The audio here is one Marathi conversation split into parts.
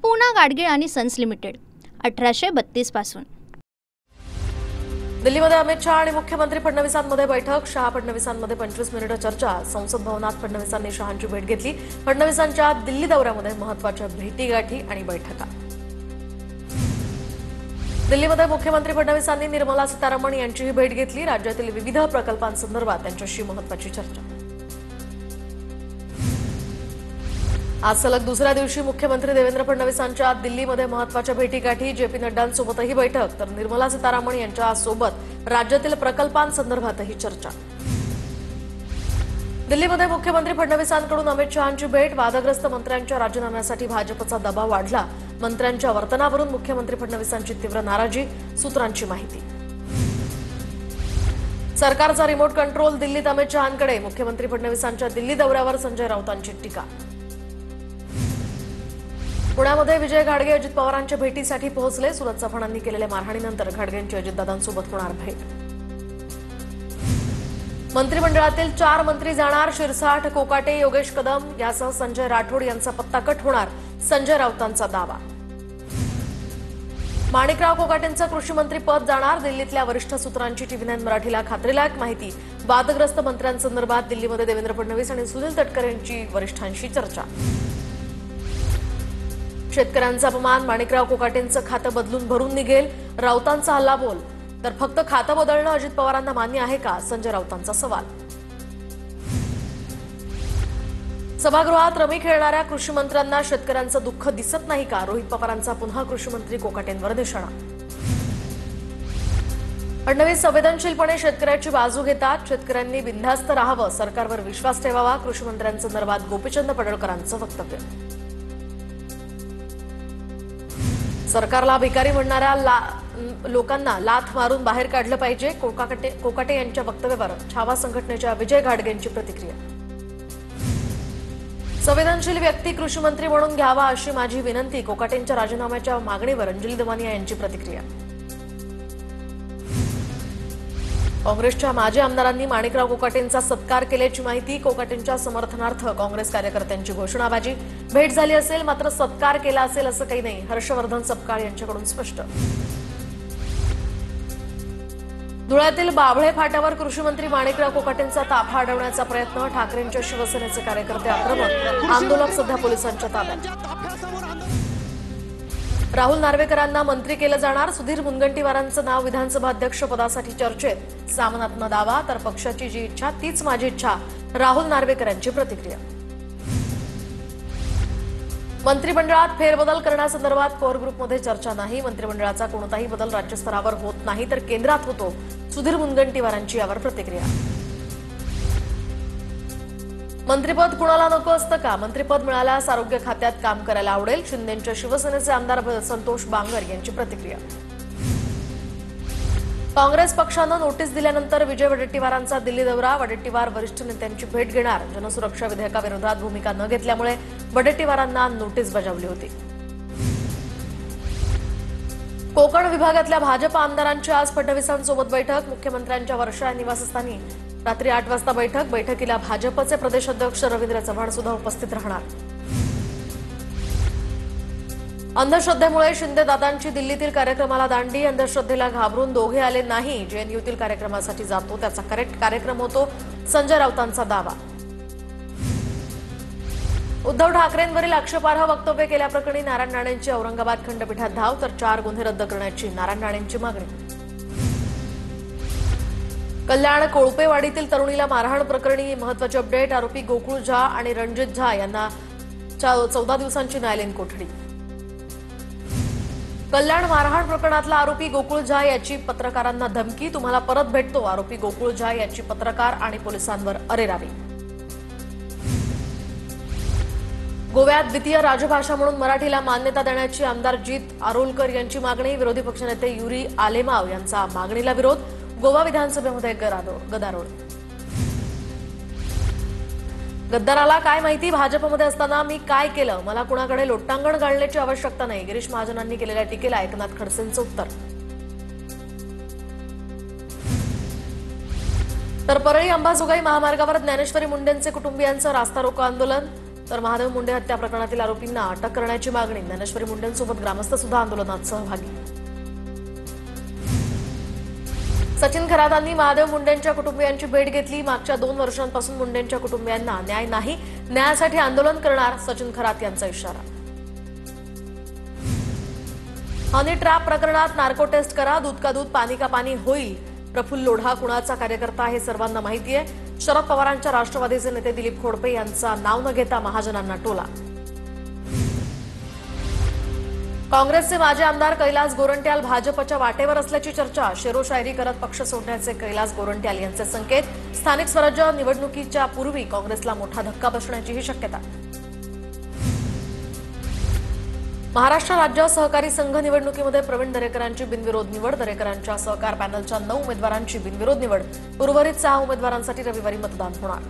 पूना गाडगीळ आणि सन्स लिमिटेड 1832 पासून। दिल्लीमध्ये अमित शहा आणि मुख्यमंत्री फडणवीसांमध्ये बैठक। शहा फडणवीसांमध्ये 25 मिनिटं चर्चा। संसद भवनात फडणवीसांनी शहांची भेट घेतली। फडणवीसांच्या दिल्ली दौऱ्यामध्ये महत्त्वाच्या भेटीगाठी आणि बैठका। दिल्लीमध्ये मुख्यमंत्री फडणवीसांनी निर्मला सीतारामन यांचीही भेट घेतली। राज्यातील विविध प्रकल्पांसंदर्भात त्यांच्याशी महत्त्वाची चर्चा। आज सलग दुसऱ्या दिवशी मुख्यमंत्री देवेंद्र फडणवीसांच्या दिल्लीमध्ये महत्त्वाच्या भेटीगाठी। जेपी नड्डांसोबतही बैठक, तर निर्मला सीतारामन यांच्यासोबत राज्यातील प्रकल्पांसंदर्भातही चर्चा। दिल्लीमध्ये मुख्यमंत्री फडणवीसांकडून अमित शहांची भेट। वादग्रस्त मंत्र्यांच्या राजीनाम्यासाठी भाजपचा दबाव वाढला। मंत्र्यांच्या वर्तनावरून मुख्यमंत्री फडणवीसांची तीव्र नाराजी, सूत्रांची माहिती। सरकारचा रिमोट कंट्रोल दिल्लीत अमित शहांकडे। मुख्यमंत्री फडणवीसांच्या दिल्ली दौऱ्यावर संजय राऊतांची टीका। पुण्यामध्ये विजय घाडगे अजित पवारांच्या भेटीसाठी पोहोचले। सुरत चव्हाणांनी केलेल्या मारहाणीनंतर घाडगेंची अजितदादांसोबत होणार भेट। मंत्रिमंडळातील 4 मंत्री जाणार। शिरसाट, कोकाटे, योगेश कदम यासह संजय राठोड यांचा पत्ता कट होणार, संजय राऊतांचा दावा। माणिकराव कोकाटेंचं कृषी मंत्री पद जाणार। दिल्लीतल्या वरिष्ठ सूत्रांची TV9 मराठीला खात्रीलायक माहिती। वादग्रस्त मंत्र्यांसंदर्भात दिल्लीमध्ये देवेंद्र फडणवीस आणि सुनील तटकरे यांची वरिष्ठांशी चर्चा। शेतकऱ्यांचा अपमान, माणिकराव कोकाटेंचं खातं बदलून भरून निघेल, राऊतांचा हल्लाबोल। तर फक्त खातं बदलणं अजित पवारांना मान्य आहे का, संजय राऊतांचा सवाल। सभागृहात रमी खेळणाऱ्या कृषी मंत्र्यांना शेतकऱ्यांचं दुःख दिसत नाही का, रोहित पवारांचा पुन्हा कृषी मंत्री कोकाटेंवर निशाणा। फडणवीस संवेदनशीलपणे शेतकऱ्याची बाजू घेतात। शेतकऱ्यांनी बिनधास्त राहावं, सरकारवर विश्वास ठेवावा, कृषी मंत्र्यांसंदर्भात गोपीचंद पडळकरांचं वक्तव्य। सरकारला भिकारी म्हणणाऱ्या लोकांना लाथ मारून बाहेर काढलं पाहिजे, कोकाटे यांच्या वक्तव्यावर छावा संघटनेच्या विजय घाडगेंची प्रतिक्रिया। संवेदनशील व्यक्ती कृषी मंत्री म्हणून घ्यावा अशी माझी विनंती, कोकाटेंच्या राजीनाम्याच्या मागणीवर अंजली दमानिया यांची प्रतिक्रिया। काँग्रेसच्या माजी आमदारांनी माणिकराव कोकाटेंचा सत्कार केल्याची माहिती। कोकाटेंच्या समर्थनार्थ काँग्रेस कार्यकर्त्यांची घोषणाबाजी। भेट झाली असेल मात्र सत्कार केला असेल असं काही नाही, हर्षवर्धन सपकाळ यांच्याकडून स्पष्ट। धुळ्यातील बाभळे फाट्यावर कृषी मंत्री माणिकराव कोकाटेंचा ताफा अडवण्याचा प्रयत्न। ठाकरेंच्या शिवसेनेचे कार्यकर्ते आक्रमक, आंदोलक सध्या पोलिसांच्या ताब्यात। राहुल नार्वेकरांना मंत्री केलं जाणार। सुधीर मुनगंटीवारांचं नाव विधानसभा अध्यक्ष पदासाठी चर्चेत। सामनात्मक दावा, तर पक्षाची जी इच्छा तीच माझी इच्छा, राहुल नार्वेकरांची प्रतिक्रिया। मंत्रिमंडळात फेरबदल करण्यासंदर्भात कोर ग्रुपमध्ये चर्चा नाही। मंत्रिमंडळाचा कोणताही बदल राज्यस्तरावर होत नाही तर केंद्रात होतो, सुधीर मुनगंटीवारांची यावर प्रतिक्रिया। मंत्रिपद कुणाला नको असतं का, मंत्रिपद मिळाल्यास आरोग्य खात्यात काम करायला आवडेल, शिंदेंच्या शिवसेनेचे आमदार संतोष बांगर यांची प्रतिक्रिया। काँग्रेस पक्षानं नोटीस दिल्यानंतर विजय वडेट्टीवारांचा दिल्ली दौरा। वडेट्टीवार वरिष्ठ नेत्यांची भेट घेणार। जनसुरक्षा विधेयकाविरोधात भूमिका न घेतल्यामुळे वडेट्टीवारांना नोटीस बजावली होती। कोकण विभागातल्या भाजप आमदारांची आज फडणवीसांसोबत बैठक। मुख्यमंत्र्यांच्या वर्षा निवासस्थानी रात्री 8 वाजता बैठक। बैठकीला भाजपचे प्रदेशाध्यक्ष रवींद्र चव्हाण सुद्धा उपस्थित राहणार। अंधश्रद्धेमुळे शिंदेदादांची दिल्लीतील कार्यक्रमाला दांडी। अंधश्रद्धेला घाबरून दोघे आले नाही, जेएनयूतील कार्यक्रमासाठी जातो त्याचा करेक्ट कार्यक्रम होतो, संजय राऊतांचा दावा। उद्धव ठाकरेंवरील आक्षेपार्ह वक्तव्य केल्याप्रकरणी नारायण राणेंची औरंगाबाद खंडपीठात धाव, तर 4 गुन्हे रद्द करण्याची नारायण राणेंची मागणी। कल्याण कोळपेवाडीतील तरुणीला मारहाण प्रकरणी महत्त्वाची अपडेट। आरोपी गोकुळ झा आणि रणजित झा यांना 14 दिवसांची न्यायालयीन कोठडी। कल्याण मारहाण प्रकरणातला आरोपी गोकुळ झा याची पत्रकारांना धमकी, तुम्हाला परत भेटतो। आरोपी गोकुळ झा याची पत्रकार आणि पोलिसांवर अरेरावी। गोव्यात द्वितीय राजभाषा म्हणून मराठीला मान्यता देण्याची आमदार जीत आरोलकर यांची मागणी। विरोधी पक्षनेते युरी आलेमाव यांचा मागणीला विरोध। गोवा विधानसभेमध्ये गदारोळ। गद्दाराला काय माहिती, भाजपमध्ये असताना मी काय केलं, मला कुणाकडे लोटांगण घालण्याची आवश्यकता नाही, गिरीश महाजनांनी केलेल्या टीकेला एकनाथ खडसेंचं उत्तर। तर परळी अंबाजोगाई महामार्गावर ज्ञानेश्वरी मुंडेंचे कुटुंबियांचं रास्ता रोको आंदोलन। तर महादेव मुंडे हत्या प्रकरणातील आरोपींना अटक करण्याची मागणी. ज्ञानेश्वरी मुंडेंसोबत ग्रामस्थ सुद्धा आंदोलनात सहभागी. सचिन खरातांनी महादेव मुंडेंच्या कुटुंबियांची भेट घेतली. मागच्या 2 वर्षांपासून मुंडेंच्या कुटुंबियांना न्याय नाही, न्यायासाठी आंदोलन करणार, सचिन खरात यांचा इशारा. हनी ट्रॅप प्रकरणात नार्को टेस्ट करा, दूध का दूध पानी का पानी होईल. प्रफुल्ल लोढा कुणाचा कार्यकर्ता हे सर्वांना माहिती आहे. शरद पवारांच्या राष्ट्रवादीचे नेते दिलीप खोडपे यांचा नाव न घेता महाजनांना टोला. काँग्रेसचे माजी आमदार कैलास गोरंट्याल भाजपच्या वाटेवर असल्याची चर्चा. शेरो शायरी करत पक्ष सोडण्याचे कैलास गोरंट्याल यांचे संकेत. स्थानिक स्वराज्य निवडणुकीच्या पूर्वी काँग्रेसला मोठा धक्का बसण्याचीही शक्यता. महाराष्ट्र राज्य सहकारी संघ निवडणुकीमध्ये प्रवीण दरेकरांची बिनविरोध निवड. दरेकरांच्या सहकार पॅनलच्या 9 उमेदवारांची बिनविरोध निवड. उर्वरित 6 उमेदवारांसाठी रविवारी मतदान होणार.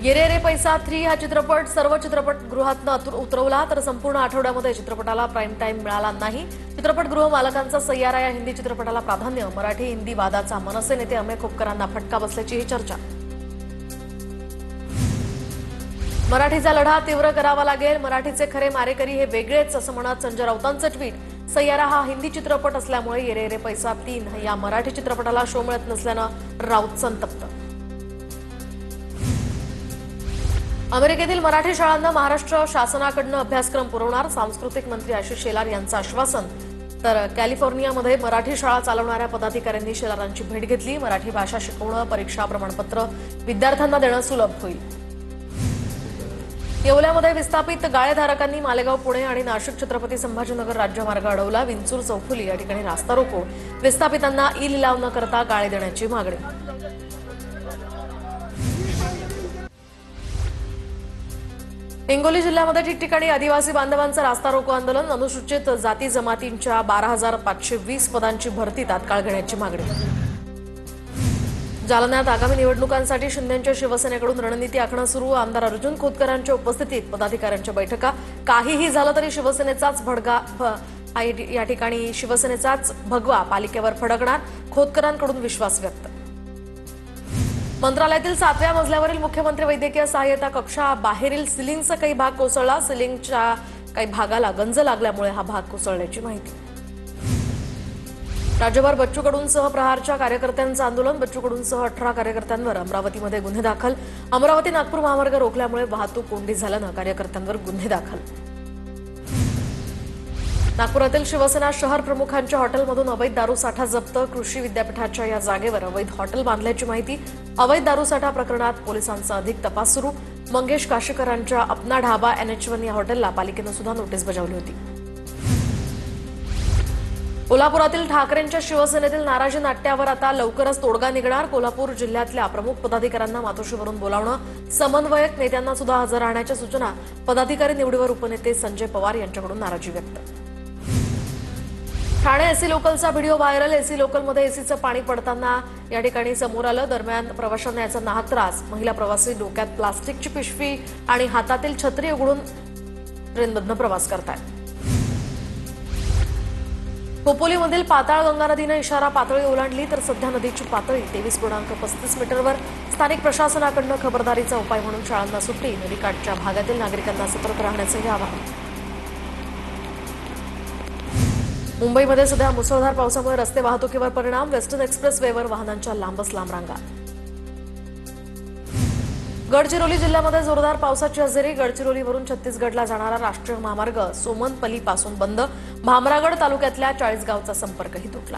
ये रे रे पैसा 3 हा चित्रपट सर्व चित्रपटगृहातनं उतरवला, तर संपूर्ण आठवड्यामध्ये चित्रपटाला प्राईम टाईम मिळाला नाही. चित्रपटगृह मालकांचा सय्यारा या हिंदी चित्रपटाला प्राधान्य. मराठी हिंदी वादाचा मनसे नेते अमेय खोपकरांना फटका बसल्याचीही चर्चा. मराठीचा लढा तीव्र करावा लागेल, मराठीचे खरे मारेकरी हे वेगळेच असं म्हणत संजय राऊतांचं ट्विट. सय्यारा हा हिंदी चित्रपट असल्यामुळे ये रे रे पैसा 3 या मराठी चित्रपटाला शो मिळत नसल्यानं राऊत संतप्त. अमेरिकेतील मराठी शाळांना महाराष्ट्र शासनाकडून अभ्यासक्रम पुरवणार. सांस्कृतिक मंत्री आशिष शेलार यांचं आश्वासन. तर कॅलिफोर्नियामध्ये मराठी शाळा चालवणाऱ्या पदाधिकाऱ्यांनी शेलारांची भेट घेतली. मराठी भाषा शिकवणं, परीक्षा प्रमाणपत्र विद्यार्थ्यांना देणं सुलभ होईल. येवल्यामध्ये विस्थापित गाळेधारकांनी मालेगाव पुणे आणि नाशिक छत्रपती संभाजीनगर राज्यमार्ग अडवला. विंचूर चौफुली या ठिकाणी रास्ता रोको. विस्थापितांना ई लिलाव न करता गाळे देण्याची मागणी. हिंगोली जिल्ह्यामध्ये ठिकठिकाणी आदिवासी बांधवांचं रास्ता रोको आंदोलन. अनुसूचित जाती जमातींच्या 12,520 पदांची भरती तात्काळ घेण्याची मागणी. जालन्यात आगामी निवडणुकांसाठी शिंदेच्या शिवसेनेकडून रणनीती आखणं सुरू. आमदार अर्जुन खोतकरांच्या उपस्थितीत पदाधिकाऱ्यांच्या बैठका. काहीही झालं तरी शिवसेनेचाच या ठिकाणी शिवसेनेचाच भगवा पालिकेवर फडकणार. खोतकरांकडून विश्वास व्यक्त. मंत्रालयातील 7व्या मजल्यावरील मुख्यमंत्री वैद्यकीय सहाय्यता कक्षाबाहेरील सिलिंगचा काही भाग कोसळला. सिलिंगच्या काही भागाला गंज लागल्यामुळे हा भाग कोसळल्याची माहिती. राज्यभर बच्चू कडूंसह प्रहारच्या कार्यकर्त्यांचं आंदोलन. बच्चू कडूंसह 18 कार्यकर्त्यांवर अमरावतीमध्ये गुन्हे दाखल. अमरावती नागपूर महामार्ग रोखल्यामुळे वाहतूक कोंडी झाल्यानं कार्यकर्त्यांवर गुन्हे दाखल. नागपुरातील शिवसेना शहर प्रमुखांच्या हॉटेलमधून अवैध दारूसाठा जप्त. कृषी विद्यापीठाच्या या जागेवर अवैध हॉटेल बांधल्याची माहिती. अवैध दारूसाठा प्रकरणात पोलिसांचा अधिक तपास सुरू. मंगेश काशीकरांच्या अपना ढाबा NH1 या हॉटेलला पालिकेनं सुद्धा नोटीस बजावली होती. कोल्हापुरातील ठाकरेंच्या शिवसेनेतील नाराजी नाट्यावर आता लवकरच तोडगा निघणार. कोल्हापूर जिल्ह्यातल्या प्रमुख पदाधिकाऱ्यांना मातोश्रीवरून बोलावणं. समन्वयक नेत्यांना सुद्धा हजर राहण्याच्या सूचना. पदाधिकारी निवडीवर उपनेते संजय पवार यांच्याकडून नाराजी व्यक्त. ठाणे एसी लोकलचा व्हिडिओ व्हायरल. एसी लोकलमध्ये एसीचं पाणी पडताना या ठिकाणी समोर आलं. दरम्यान प्रवाशांना याचा नाहक त्रास. महिला प्रवासी डोक्यात प्लास्टिकची पिशवी आणि हातातील छत्री उघडून ट्रेनमधनं प्रवास करतायत. खोपोलीमधील पाताळगंगा नदीनं इशारा पातळी ओलांडली, तर सध्या नदीची पातळी 23.35 मीटरवर. स्थानिक प्रशासनाकडून खबरदारीचा उपाय म्हणून शाळांना सुट्टी. नदीकाठच्या भागातील नागरिकांना सतर्क राहण्याचंही आवाहन. मुंबईमध्ये सध्या मुसळधार पावसामुळे रस्ते वाहतुकीवर परिणाम. वेस्टर्न एक्सप्रेस वेवर वाहनांच्या लांबच लांब रांगा. गडचिरोली जिल्ह्यामध्ये जोरदार पावसाची हजेरी. गडचिरोलीवरून छत्तीसगडला जाणारा राष्ट्रीय महामार्ग सोमनपल्लीपासून बंद. भामरागड तालुक्यातल्या 40 गावचा संपर्कही तुटला.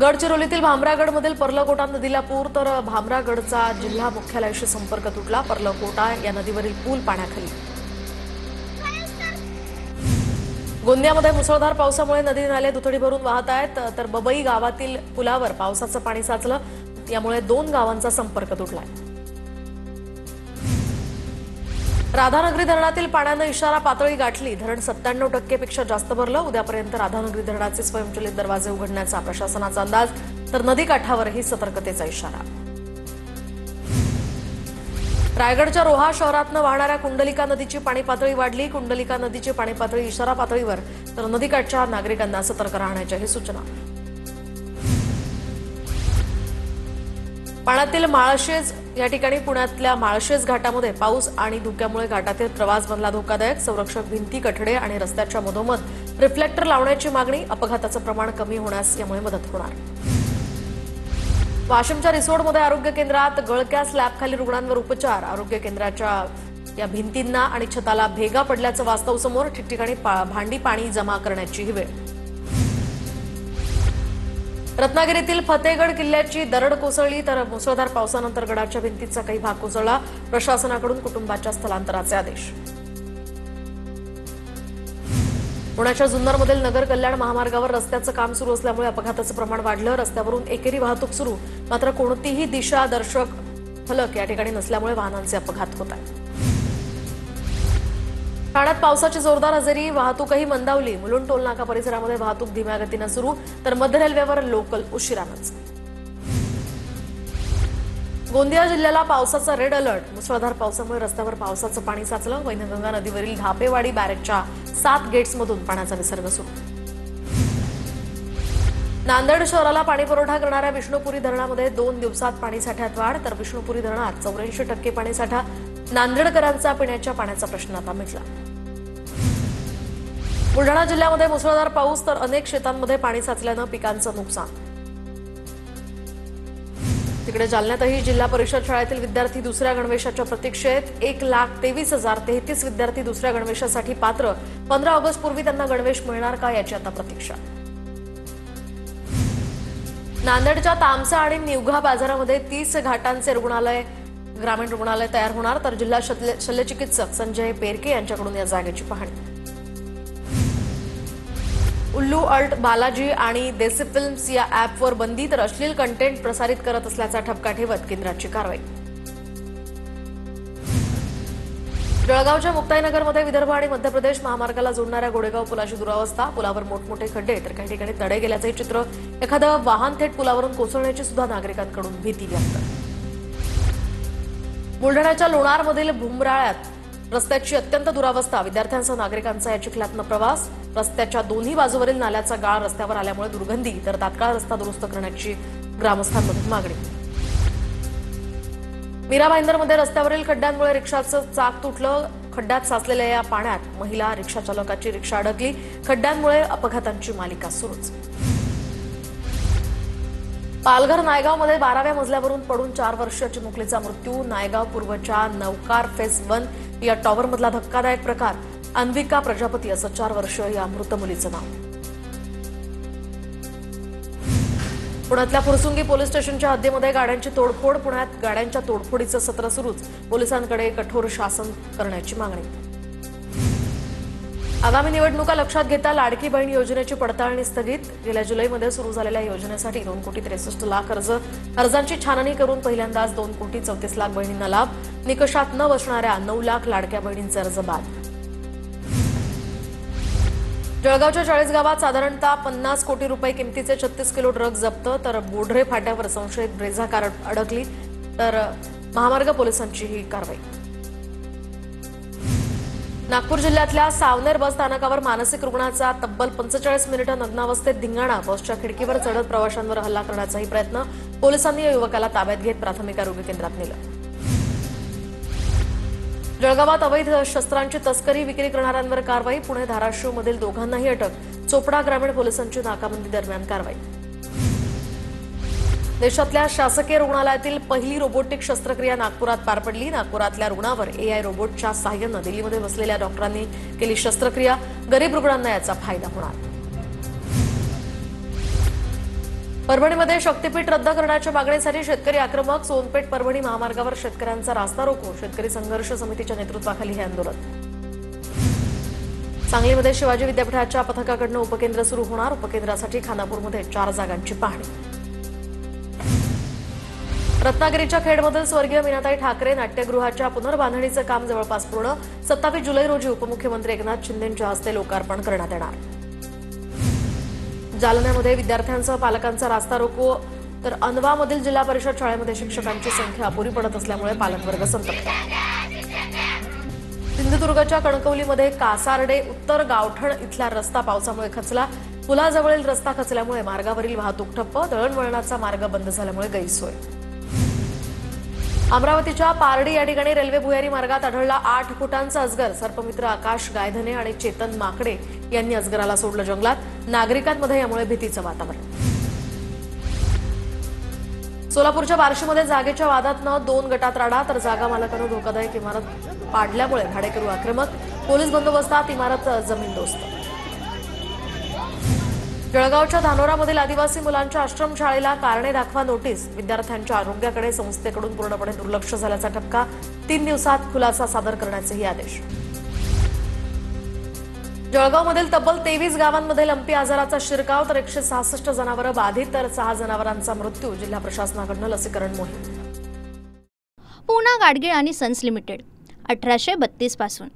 गडचिरोलीतील भामरागडमधील पर्लकोटा नदीला पूर, तर भामरागडचा जिल्हा मुख्यालयाशी संपर्क तुटला. पर्लकोटा या नदीवरील पूल पाण्याखाली. गोंदियामध्ये मुसळधार पावसामुळे नदी नाले दुथडी भरून वाहत आहेत, तर बबई गावातील पुलावर पावसाचं पाणी साचलं. यामुळे 2 गावांचा संपर्क तुटलाय. राधानगरी धरणातील पाण्यानं इशारा पातळी गाठली. धरण 97% पेक्षा जास्त भरलं. उद्यापर्यंत राधानगरी धरणाचे स्वयंचलित दरवाजे उघडण्याचा प्रशासनाचा अंदाज, तर नदीकाठावरही सतर्कतेचा इशारा. रायगडच्या रोहा शहरातनं वाहणाऱ्या कुंडलिका नदीची पाणी पातळी वाढली. कुंडलिका नदीची पाणी पातळी इशारा पातळीवर, तर नदीकाठच्या नागरिकांना सतर्क राहण्याच्याही सूचना. पाण्यातील माळशेज या ठिकाणी पुण्यातल्या माळशेज घाटामध्ये पाऊस आणि धुक्यामुळे घाटातील प्रवास बनला धोकादायक. संरक्षक भिंती, कठडे आणि रस्त्याच्या मधोमध रिफ्लेक्टर लावण्याची मागणी. अपघाताचं प्रमाण कमी होण्यास यामुळे मदत होणार. वाशिमच्या रिसोडमध्ये आरोग्य केंद्रात गळक्या स्लॅबखाली रुग्णांवर उपचार. आरोग्य केंद्राच्या या भिंतींना आणि छताला भेगा पडल्याचं वास्तव समोर. ठिकठिकाणी भांडी पाणी जमा करण्याची ही वेळ. रत्नागिरीतील फतेगड किल्ल्याची दरड कोसळली तर मुसळधार पावसानंतर गडाच्या भिंतीचा काही भाग कोसळला. प्रशासनाकडून कुटुंबाच्या स्थलांतराचे आदेश. पुण्याच्या जुन्नरमधील नगर कल्याण महामार्गावर रस्त्याचं काम सुरू असल्यामुळे अपघाताचं प्रमाण वाढलं. रस्त्यावरून एकेरी वाहतूक सुरू, मात्र कोणतीही दिशा दर्शक फलक या ठिकाणी नसल्यामुळे वाहनांचे अपघात होत आहेत. ठाण्यात पावसाची जोरदार हजेरी. वाहतूकही मंदावली. मुलुंड टोल नाका परिसरामध्ये वाहतूक धीम्या गतीनं सुरू, तर मध्य रेल्वेवर लोकल उशिरानंच. गोंदिया जिल्ह्याला पावसाचा रेड अलर्ट. मुसळधार पावसामुळे रस्त्यावर पावसाचं पाणी साचलं. वैनगंगा नदीवरील धापेवाडी बॅरेजच्या 7 गेट्समधून पाण्याचा विसर्ग सुरू. नांदेड शहराला पाणीपुरवठा करणाऱ्या विष्णुपुरी धरणामध्ये 2 दिवसात पाणीसाठ्यात वाढ, तर विष्णुपुरी धरणात 84% पाणीसाठा. नांदेडकरांचा पिण्याच्या पाण्याचा प्रश्न आता मिटला. बुलढाणा जिल्ह्यामध्ये मुसळधार पाऊस, तर अनेक शेतांमध्ये पाणी साचल्यानं पिकांचं नुकसान. तिकडे जालन्यातही जिल्हा परिषद शाळेतील विद्यार्थी दुसऱ्या गणवेशाच्या प्रतीक्षेत. 1,23,033 विद्यार्थी दुसऱ्या गणवेशासाठी पात्र. 15 ऑगस्ट पूर्वी त्यांना गणवेश मिळणार का याची आता प्रतीक्षा. नांदेडच्या तामसा आणि निवघा बाजारामध्ये 30 घाटांचे ग्रामीण रुग्णालय तयार होणार, तर जिल्हा शल्यचिकित्सक संजय पेरके यांच्याकडून या जागेची पाहणी. उल्लू अल्ट बालाजी आणि देसी फिल्म्स या ॲपवर बंदी, तर अश्लील कंटेंट प्रसारित करत असल्याचा ठपका ठेवत केंद्राची कारवाई. जळगावच्या मुक्ताईनगरमध्ये विदर्भ आणि मध्य प्रदेश महामार्गाला जोडणाऱ्या गोडेगाव पुलाची दुरावस्था. पुलावर मोठमोठे खड्डे, तर काही ठिकाणी तडे गेल्याचंही चित्र. एखादं वाहन थेट पुलावरून कोसळण्याची सुद्धा नागरिकांकडून भीती व्यक्त. बुलढाण्याच्या लोणारमधील भुमराळ्यात रस्त्याची अत्यंत दुरावस्था. विद्यार्थ्यांसह नागरिकांचा या चिखलातनं प्रवास. रस्त्याच्या दोन्ही बाजूवरील नाल्याचा गाळ रस्त्यावर आल्यामुळे दुर्गंधी, तर तात्काळ रस्ता दुरुस्त करण्याची ग्रामस्थांमधून मागणी. मीरा भाईंदरमध्ये रस्त्यावरील खड्ड्यांमुळे रिक्षाचं चाक तुटलं. खड्ड्यात साचलेल्या या पाण्यात महिला रिक्षा चालकाची रिक्षा अडकली. खड्ड्यांमुळे अपघातांची मालिका सुरूच. पालघर नायगावमध्ये 12व्या मजल्यावरून पडून 4 वर्षीय चिमुकलीचा मृत्यू. नायगाव पूर्वच्या नवकार फेस 1 या टॉवरमधला धक्कादायक प्रकार. अन्विका प्रजापती असं 4 वर्षीय या मृत मुलीचं नाव. पुण्यातल्या फुरसुंगी पोलीस स्टेशनच्या हद्दीमध्ये गाड्यांची तोडफोड. पुण्यात गाड्यांच्या तोडफोडीचं सत्र सुरूच. पोलिसांकडे कठोर शासन करण्याची मागणी. आगामी निवडणुका लक्षात घेता लाडकी बहीण योजनेची पडताळणी स्थगित. गेल्या जुलैमध्ये सुरू झालेल्या योजनेसाठी 2,63,00,000 अर्जांची छाननी करून पहिल्यांदाच 2,34,00,000 बहिणींना लाभ. निकषात न बसणाऱ्या 9,00,000 लाडक्या बहिणींचे अर्ज बाद. जळगावच्या 40 गावात साधारणतः 50 कोटी रुपये किमतीचे 36 किलो ड्रग्ज जप्त, तर बोढरे फाट्यावर संशयित ब्रेझा कार अडकली, तर महामार्ग पोलिसांची ही कारवाई. नागपूर जिल्ह्यातल्या सावनेर बस स्थानकावर मानसिक रुग्णाचा तब्बल 45 मिनिटं नग्नावस्थेत धिंगाणा. बसच्या खिडकीवर चढत प्रवाशांवर हल्ला करण्याचाही प्रयत्न. पोलिसांनी या युवकाला ताब्यात घेत प्राथमिक आरोग्य केंद्रात नेलं. जळगावात अवैध शस्त्रांची तस्करी विक्री करणाऱ्यांवर कारवाई. पुणे धाराशिवमधील दोघांनाही अटक. चोपडा ग्रामीण पोलिसांची नाकाबंदी दरम्यान कारवाई. देशातल्या शासकीय रुग्णालयातील पहिली रोबोटिक शस्त्रक्रिया नागपुरात पार पडली. नागपुरातल्या रुग्णावर एआय रोबोटच्या सहाय्यानं दिल्लीमध्ये बसलेल्या डॉक्टरांनी केली शस्त्रक्रिया. गरीब रुग्णांना याचा फायदा होणार. परभणीमध्ये शक्तीपीठ रद्द करण्याच्या मागणीसाठी शेतकरी आक्रमक. सोनपेठ परभणी महामार्गावर शेतकऱ्यांचा रास्ता रोको. शेतकरी संघर्ष समितीच्या नेतृत्वाखाली हे आंदोलन. सांगलीमध्ये शिवाजी विद्यापीठाच्या पथकाकडून उपकेंद्र सुरू होणार. उपकेंद्रासाठी खानापूरमध्ये 4 जागांची पाहणी. रत्नागिरीच्या खेडमधील स्वर्गीय मीनाताई ठाकरे नाट्यगृहाच्या पुनर्बांधणीचं काम जवळपास पूर्ण. 27 जुलै रोजी उपमुख्यमंत्री एकनाथ शिंदेंच्या हस्ते लोकार्पण करण्यात येणार. जालन्यामध्ये विद्यार्थ्यांसह पालकांचा रास्ता रोको, तर अनवामधील जिल्हा परिषद शाळेमध्ये शिक्षकांची संख्या अपुरी पडत असल्यामुळे पालकवर्ग संतप्त. सिंधुदुर्गच्या कणकवलीमध्ये कासार्डे उत्तर गावठण इथला रस्ता पावसामुळे खचला. पुलाजवळील रस्ता खचल्यामुळे मार्गावरील वाहतूक ठप्प. दळणवळणाचा मार्ग बंद झाल्यामुळे गैरसोय. अमरावतीच्या पारडी या ठिकाणी रेल्वे भुयारी मार्गात आढळला 8 फुटांचा अजगर. सर्पमित्र आकाश गायधने आणि चेतन माकडे यांनी अजगराला सोडलं जंगलात. नागरिकांमध्ये यामुळे भीतीचं वातावरण. सोलापूरच्या बार्शीमध्ये जागेच्या वादातनं 2 गटात राडा, तर जागा मालकानं धोकादायक इमारत पाडल्यामुळे भाडेकरू आक्रमक. पोलीस बंदोबस्तात इमारत जमीनदोस्त. जळगावच्या धानोरामधील आदिवासी मुलांच्या आश्रमशाळेला कारणे दाखवा नोटीस. विद्यार्थ्यांच्या आरोग्याकडे संस्थेकडून पूर्णपणे दुर्लक्ष झाल्याचा ठपका. 3 दिवसात खुलासा सादर करण्याचेही आदेश. जळगावमधील तब्बल 23 गावांमध्ये लंपी आजाराचा शिरकाव, तर 166 जनावरं बाधित, तर 6 जनावरांचा मृत्यू. जिल्हा प्रशासनाकडून लसीकरण मोहीम. पूना गाडगीळ आणि सन्स लिमिटेड 1832 पासून.